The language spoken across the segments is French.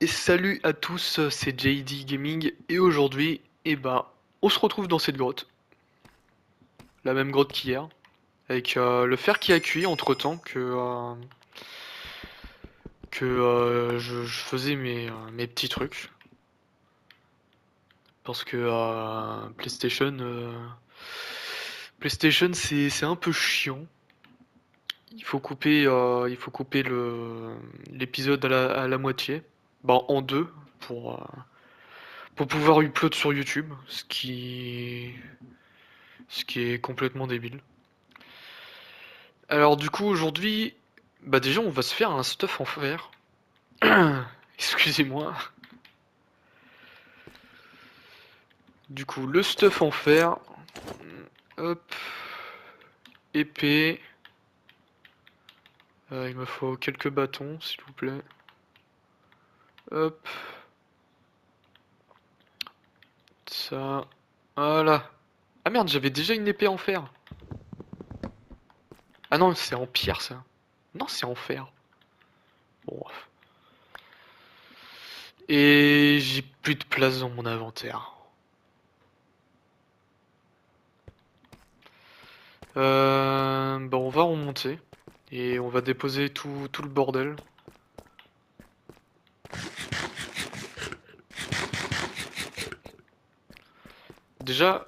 Et salut à tous, c'est JD Gaming et aujourd'hui, on se retrouve dans cette grotte, la même grotte qu'hier, avec le fer qui a cuit entre-temps que je faisais mes petits trucs. Parce que PlayStation c'est un peu chiant. Il faut couper l'épisode à la moitié, bah en deux pour pouvoir upload sur YouTube, ce qui est complètement débile. Alors du coup aujourd'hui, bah déjà on va se faire un stuff en fer. Excusez-moi. Du coup le stuff en fer, hop, épée. Il me faut quelques bâtons s'il vous plaît. Hop, ça, voilà. Ah merde, j'avais déjà une épée en fer. Ah non, c'est en pierre ça. Non, c'est en fer. Bon. Et j'ai plus de place dans mon inventaire. Bah on va remonter et on va déposer tout le bordel. Déjà,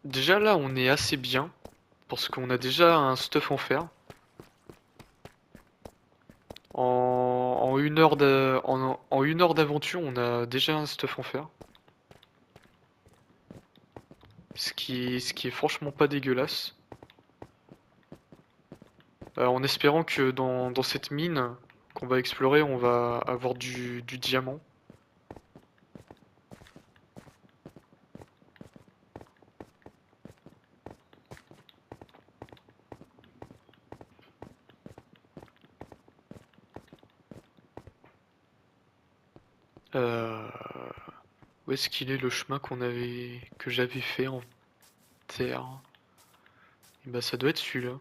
déjà là on est assez bien parce qu'on a déjà un stuff en fer. En une heure en une heure d'aventure on a déjà un stuff en fer. Ce qui est franchement pas dégueulasse. En espérant que dans cette mine qu'on va explorer on va avoir du diamant. Euh, Où est-ce qu'il est le chemin que j'avais fait en terre? Et bah ça doit être celui-là.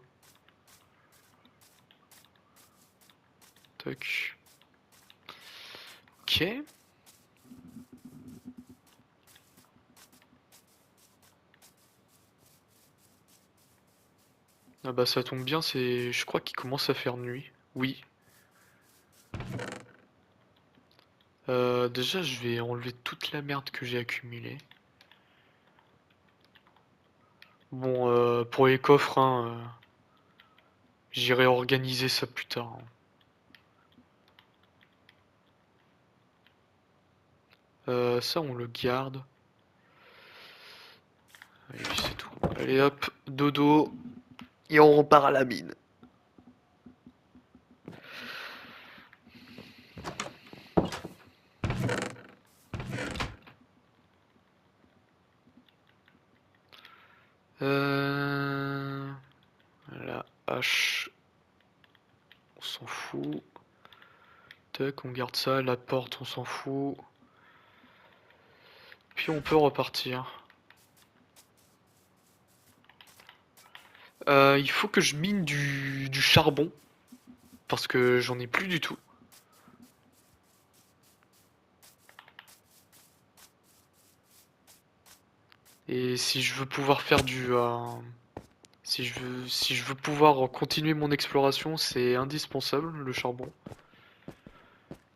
Tac. Ok. Ah bah ça tombe bien, je crois qu'il commence à faire nuit. Oui. Déjà je vais enlever toute la merde que j'ai accumulée. Bon, pour les coffres, hein, j'irai organiser ça plus tard, hein. Ça on le garde. Et puis c'est tout. Allez hop, dodo. Et on repart à la mine. Euh... La hache. On s'en fout. Tac, on garde ça. La porte, on s'en fout. Puis on peut repartir. Il faut que je mine du charbon. Parce que j'en ai plus du tout. Et si je veux pouvoir faire si je veux pouvoir continuer mon exploration, c'est indispensable, le charbon.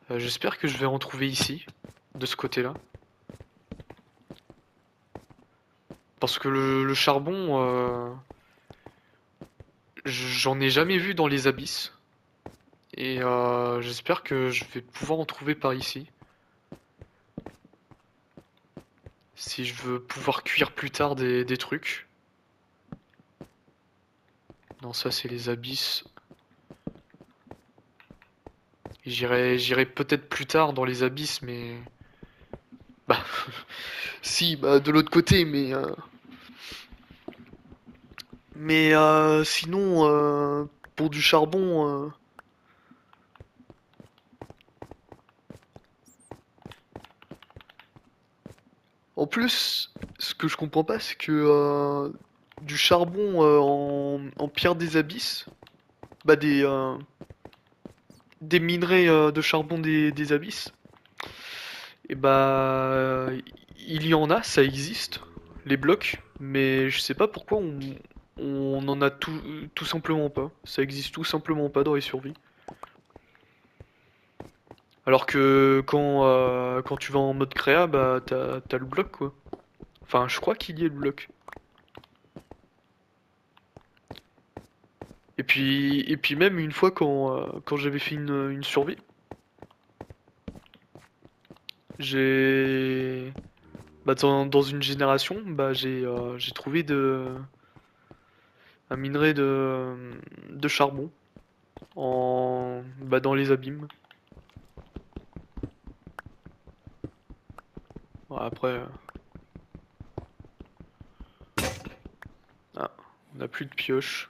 J'espère que je vais en trouver ici, de ce côté-là. Parce que le charbon, j'en ai jamais vu dans les abysses. Et j'espère que je vais pouvoir en trouver par ici. Si je veux pouvoir cuire plus tard des trucs. Non, ça c'est les abysses. J'irai peut-être plus tard dans les abysses, mais... Bah, si, bah de l'autre côté, mais sinon, pour du charbon... En plus, ce que je comprends pas, c'est que du charbon en pierre des abysses, bah des minerais de charbon des abysses, Et bah, il y en a, ça existe, les blocs, mais je sais pas pourquoi on en a tout simplement pas. Ça existe tout simplement pas dans les survies. Alors que quand tu vas en mode créa, bah t'as le bloc quoi. Enfin, je crois qu'il y a le bloc. Et puis même une fois quand j'avais fait une survie, j'ai bah dans une génération, bah j'ai trouvé un minerai de charbon dans les abîmes. Ouais, après, ah, on n'a plus de pioche.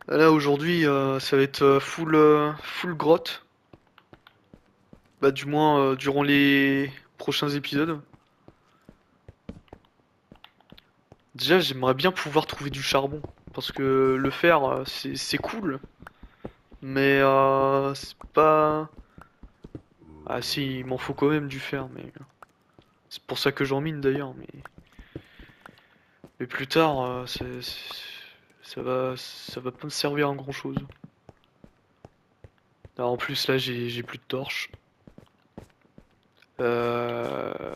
Là aujourd'hui, ça va être full grotte. Bah du moins durant les prochains épisodes. Déjà, j'aimerais bien pouvoir trouver du charbon parce que le fer, c'est cool, mais c'est pas. Ah si, il m'en faut quand même du fer, mais c'est pour ça que j'en mine d'ailleurs. Mais plus tard, ça va pas me servir à grand chose. En plus là, j'ai plus de torches. Euh...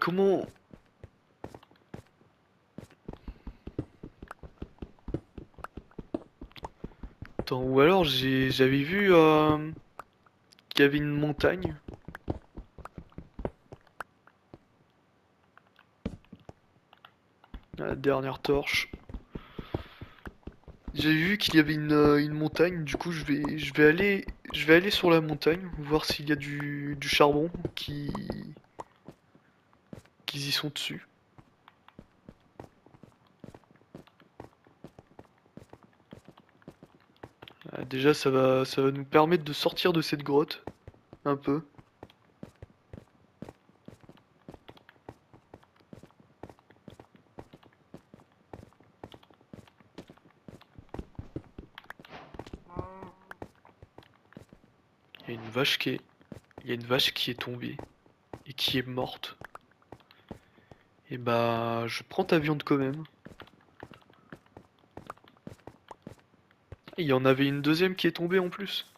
comment... Attends, ou alors j'avais vu qu'il y avait une montagne. La dernière torche. J'avais vu qu'il y avait une montagne, du coup je vais aller sur la montagne, voir s'il y a du charbon qui y sont dessus. Déjà ça va nous permettre de sortir de cette grotte, un peu. Il y a une vache qui est, il y a une vache qui est tombée et qui est morte. Et bah je prends ta viande quand même. Il y en avait une deuxième qui est tombée en plus.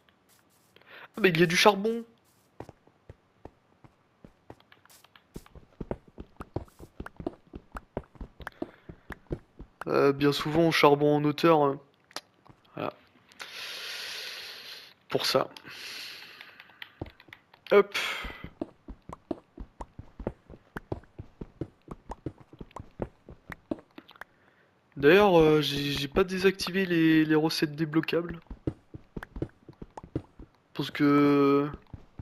Ah mais il y a du charbon. Bien souvent au charbon en hauteur. Voilà. Pour ça. Hop. D'ailleurs, j'ai pas désactivé les recettes débloquables. Parce que,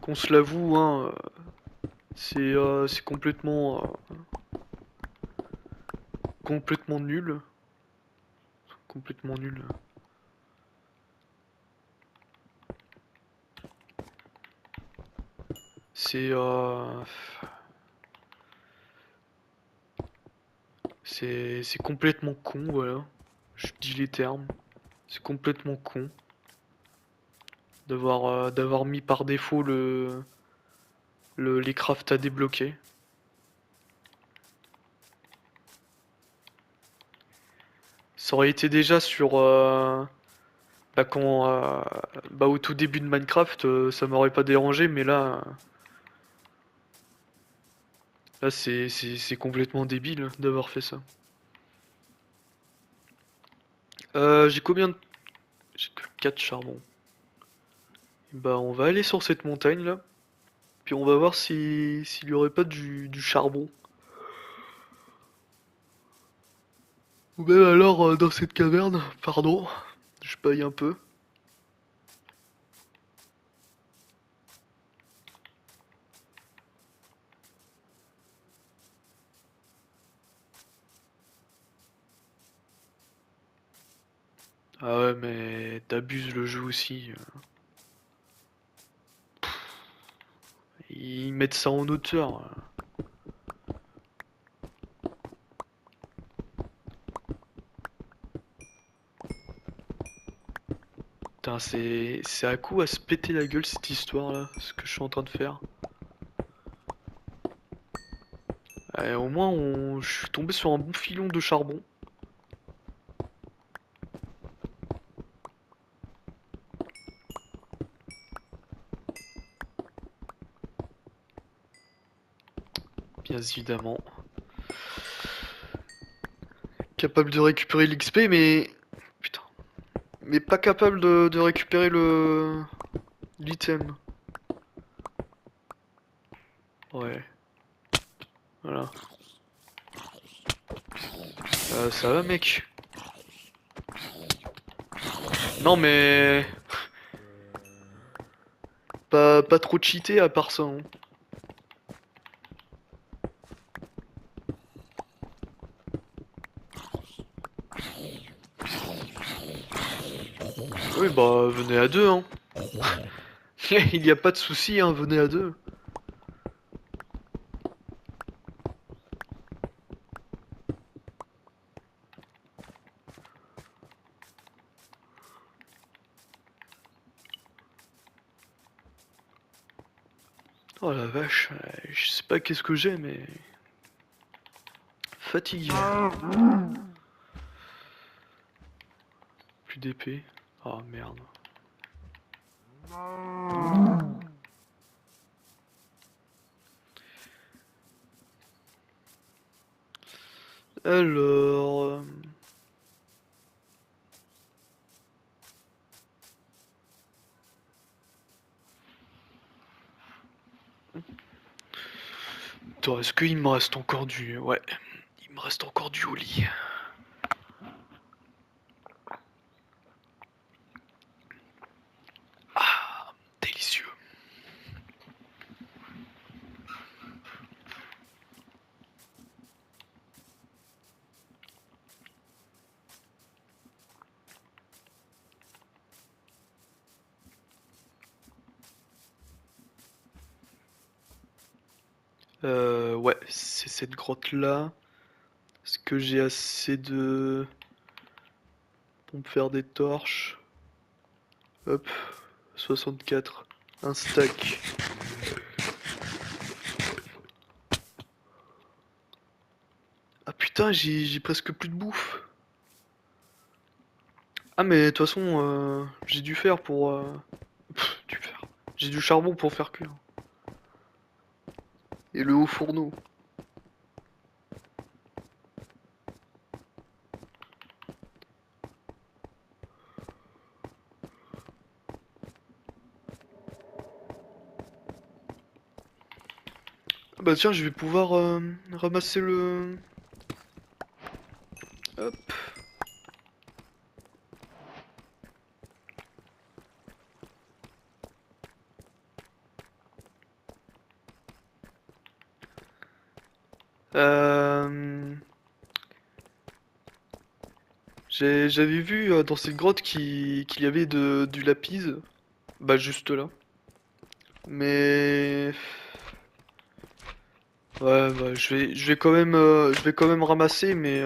qu'on se l'avoue, hein, c'est complètement nul. Complètement nul. C'est c'est complètement con, voilà. Je dis les termes. C'est complètement con d'avoir mis par défaut les crafts à débloquer. Ça aurait été déjà sur bah quand bah au tout début de Minecraft, ça m'aurait pas dérangé, mais là c'est complètement débile d'avoir fait ça. J'ai combien de... J'ai que 4 charbons. Bah on va aller sur cette montagne là, puis on va voir s'il y aurait pas du charbon. Ou même alors dans cette caverne, pardon, je paye un peu. Ah ouais mais t'abuses le jeu aussi. ils mettent ça en hauteur. Putain, c'est à coup à se péter la gueule cette histoire là, ce que je suis en train de faire. Au moins, je suis tombé sur un bon filon de charbon. Bien évidemment. Capable de récupérer l'XP, mais... Putain. Mais pas capable de récupérer l'item. Ouais. Voilà. Ça va, mec? Non, mais... Pas trop cheaté à part ça, hein. Oui, bah, venez à deux, hein. Il n'y a pas de souci, hein, venez à deux. Oh la vache, je sais pas qu'est-ce que j'ai, mais... Fatigué. Plus d'épée. Oh merde. Alors... Attends, est-ce qu'il me reste encore du... Ouais, il me reste encore du au lit. Délicieux. Ouais, c'est cette grotte-là. Est-ce que j'ai assez de... pour me faire des torches? Hop, 64. Un stack. Ah putain, j'ai presque plus de bouffe. Ah mais de toute façon, j'ai dû faire pour... dû faire. J'ai du charbon pour faire cuire. Et le haut fourneau. Ah bah tiens, je vais pouvoir ramasser le... Hop. Euh... J'avais vu dans cette grotte qu'il y avait du lapis. Bah juste là. Mais... Ouais, bah, je vais quand même ramasser, mais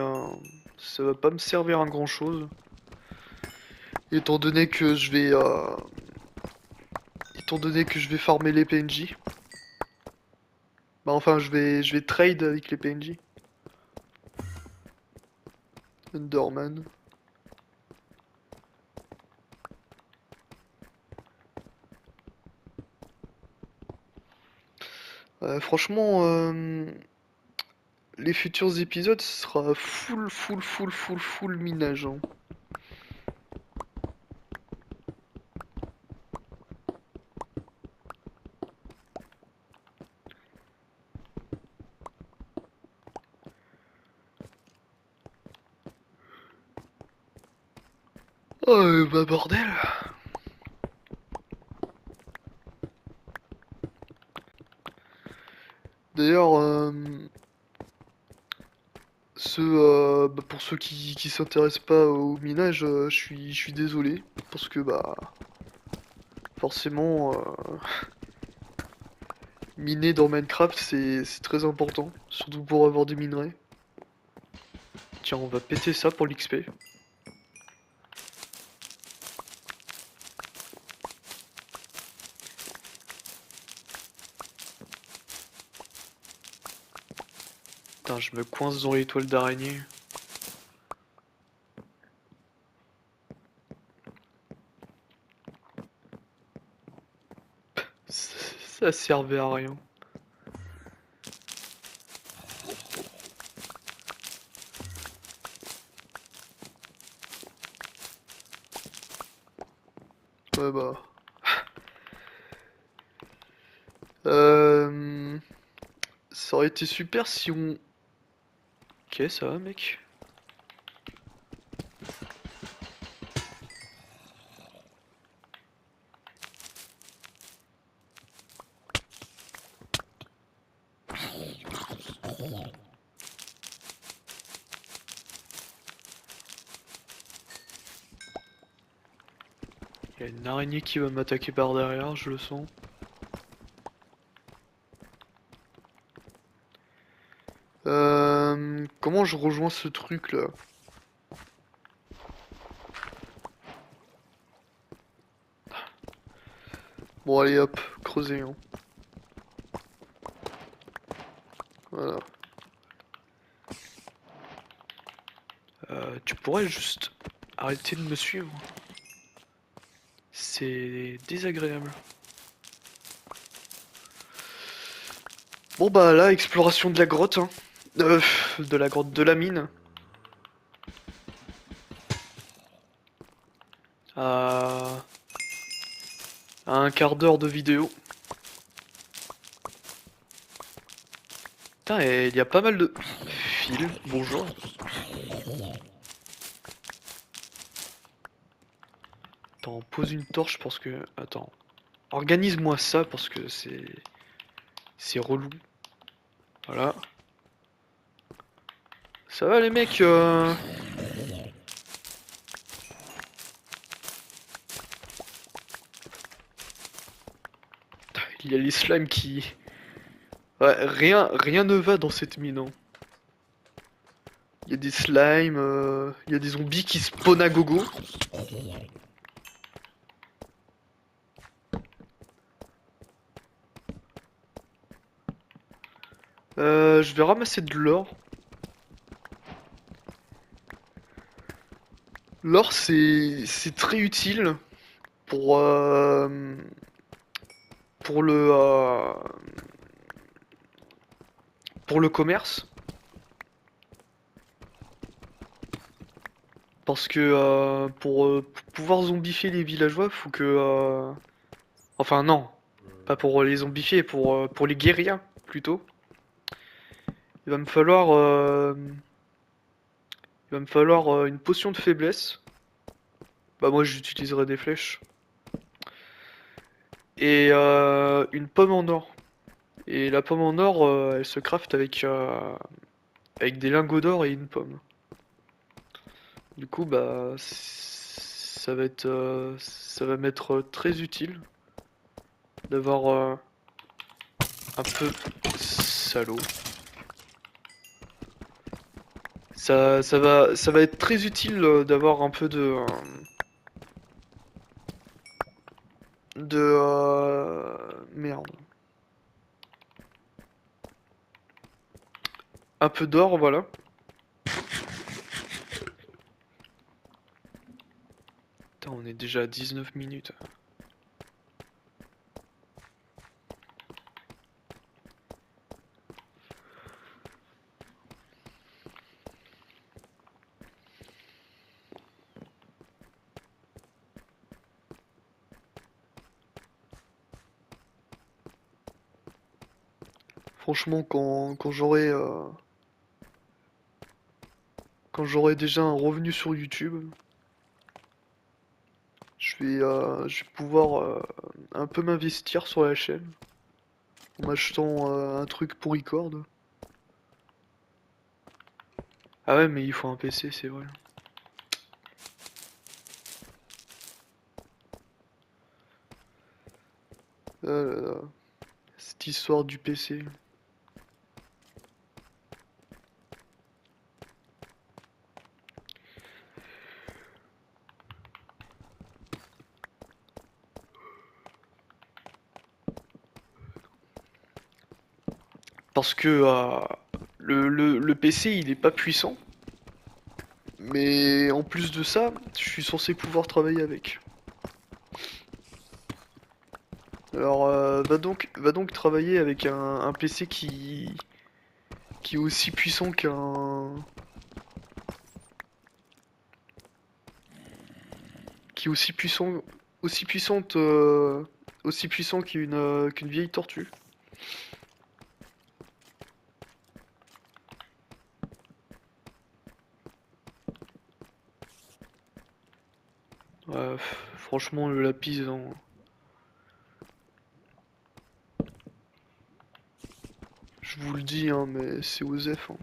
ça va pas me servir à grand chose. Étant donné que étant donné que je vais farmer les PNJ. Bah enfin, je vais trade avec les PNJ. Enderman. Franchement, les futurs épisodes, ce sera full minage, hein. Oh, bah bordel. D'ailleurs, pour ceux qui s'intéressent pas au minage, je suis désolé. Parce que, bah, forcément, Miner dans Minecraft, c'est très important, surtout pour avoir des minerais. Tiens, on va péter ça pour l'XP. Putain, je me coince dans les toiles d'araignée. Ça servait à rien. Ouais bah... Euh... Ça aurait été super si on... Ok, ça va mec. Il y a une araignée qui va m'attaquer par derrière, je le sens. Comment je rejoins ce truc là? Bon allez hop, creuser hein. Voilà. Tu pourrais juste arrêter de me suivre. C'est désagréable. Bon bah là, exploration de la grotte, hein. De la grotte, de la mine. À, à un quart d'heure de vidéo. Putain, et il y a pas mal de fils. Bonjour. Attends, pose une torche parce que... Attends. Organise-moi ça parce que c'est... C'est relou. Voilà. Ça va les mecs Il y a les slimes qui... Ouais, rien ne va dans cette mine, hein. Il y a des slimes, il y a des zombies qui spawnent à gogo. Je vais ramasser de l'or. L'or c'est très utile pour pour le euh, pour le commerce parce que pour pouvoir zombifier les villageois, faut que enfin non, pas pour les zombifier, pour les guérir plutôt. Il va me falloir une potion de faiblesse. Bah moi j'utiliserai des flèches et une pomme en or. Et la pomme en or, elle se craft avec des lingots d'or et une pomme. Du coup, bah, ça va m'être très utile d'avoir un peu salaud. Ça va être très utile d'avoir un peu de merde, un peu d'or, voilà. Putain, on est déjà à 19 minutes. Franchement, quand j'aurai déjà un revenu sur YouTube, je vais pouvoir un peu m'investir sur la chaîne en m'achetant un truc pour record. Ah ouais, mais il faut un PC, c'est vrai. Ah là là, c'est cette histoire du PC. Parce que le PC il est pas puissant, mais en plus de ça, je suis censé pouvoir travailler avec. Alors va donc travailler avec un PC qui est aussi puissant qui est aussi puissante, aussi puissant qu'une vieille tortue. Ouais, franchement le lapis, non. Je vous le dis, hein, mais c'est Osef, hein.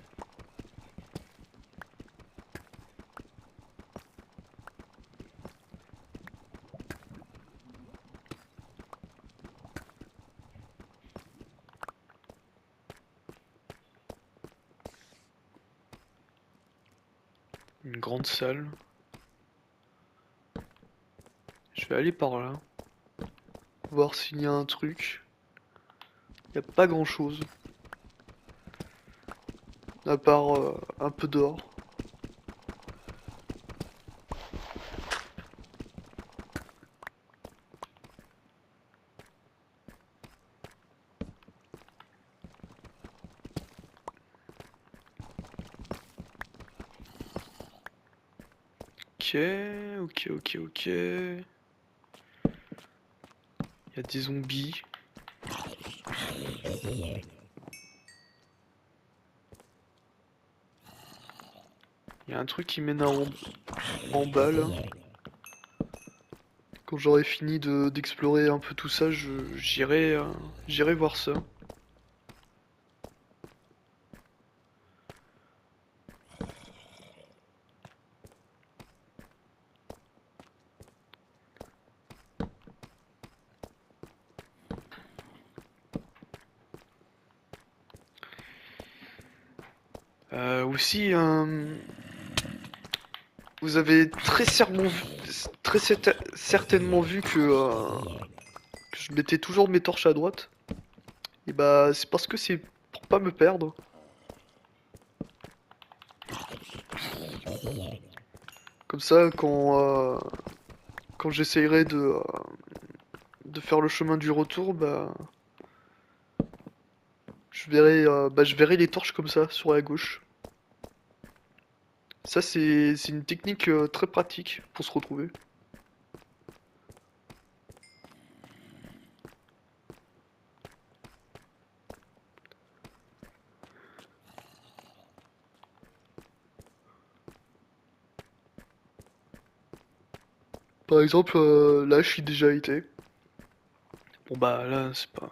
Une grande salle. Je vais aller par là, voir s'il y a un truc. Y a pas grand chose, à part un peu d'or. Ok, ok. Y a des zombies. Y a un truc qui mène en bas là. Quand j'aurai fini d'explorer un peu tout ça, j'irai voir ça. Aussi, vous avez certainement vu que je mettais toujours mes torches à droite. Et bah, c'est parce que c'est pour pas me perdre. Comme ça, quand j'essayerai de faire le chemin du retour, bah, je verrai les torches comme ça, sur la gauche. Ça, c'est une technique très pratique pour se retrouver. Par exemple, là, je suis déjà été. Bon bah là, c'est pas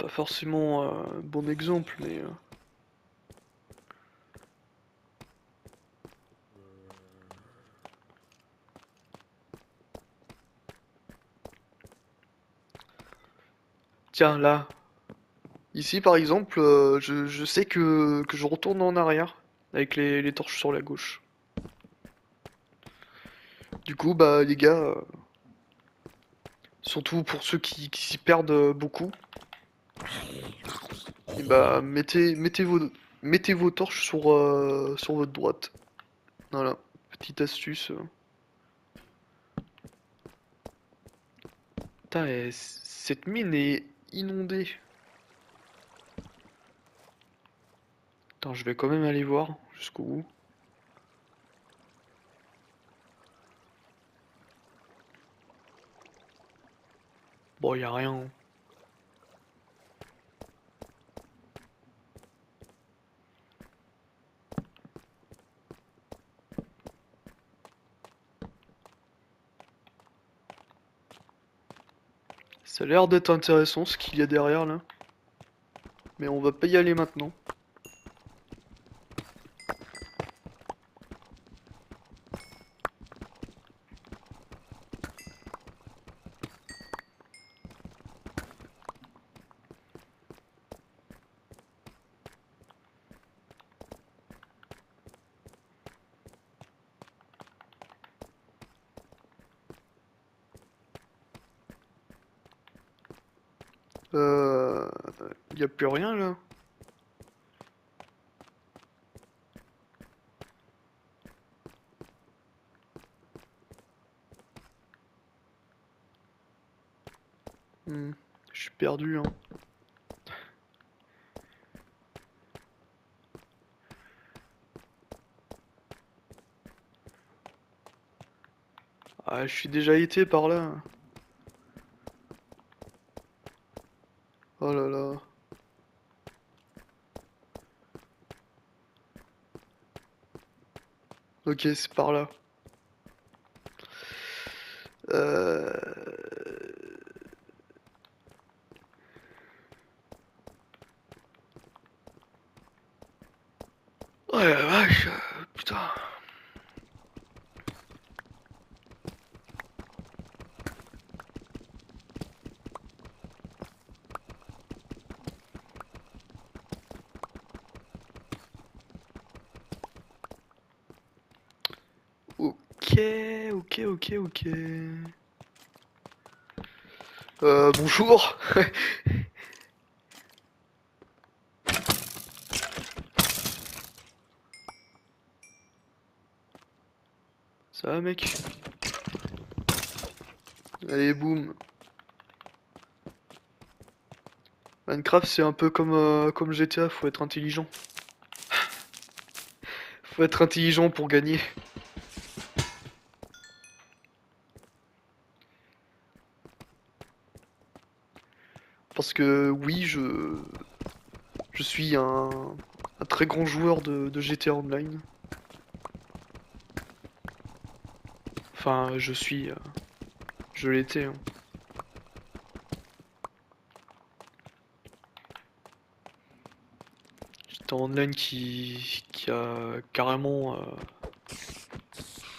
forcément un bon exemple, mais tiens là, ici par exemple, je sais que je retourne en arrière avec les torches sur la gauche. Du coup, bah les gars, surtout pour ceux qui s'y perdent beaucoup, et bah mettez vos torches sur votre droite. Voilà, petite astuce. Putain, cette mine est inondée. Attends, je vais quand même aller voir jusqu'au bout. Bon, y a rien, hein. Ça a l'air d'être intéressant ce qu'il y a derrière là. Mais on va pas y aller maintenant. Euh... Y a plus rien là. Hmm, je suis perdu, hein. Ah, je suis déjà été par là. Oh là là. Ok, c'est par là. Euh... Oh la vache, putain. Ok, ok. Bonjour. Ça va, mec? Allez, boum. Minecraft, c'est un peu comme GTA, faut être intelligent. Faut être intelligent pour gagner. Parce que oui, je suis un très grand joueur de GTA Online. Enfin, je l'étais, hein. GTA Online qui a carrément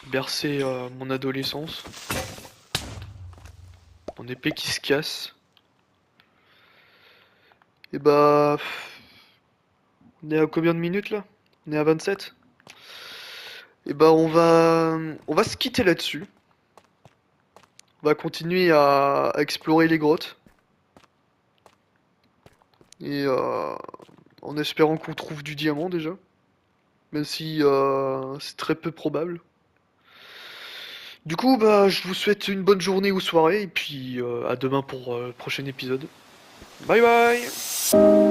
bercé mon adolescence. Mon épée qui se casse. Et bah, on est à combien de minutes là? On est à 27. Et bah, on va se quitter là-dessus. On va continuer à explorer les grottes. Et en espérant qu'on trouve du diamant déjà. Même si c'est très peu probable. Du coup, bah, je vous souhaite une bonne journée ou soirée. Et puis à demain pour le prochain épisode. Bye bye!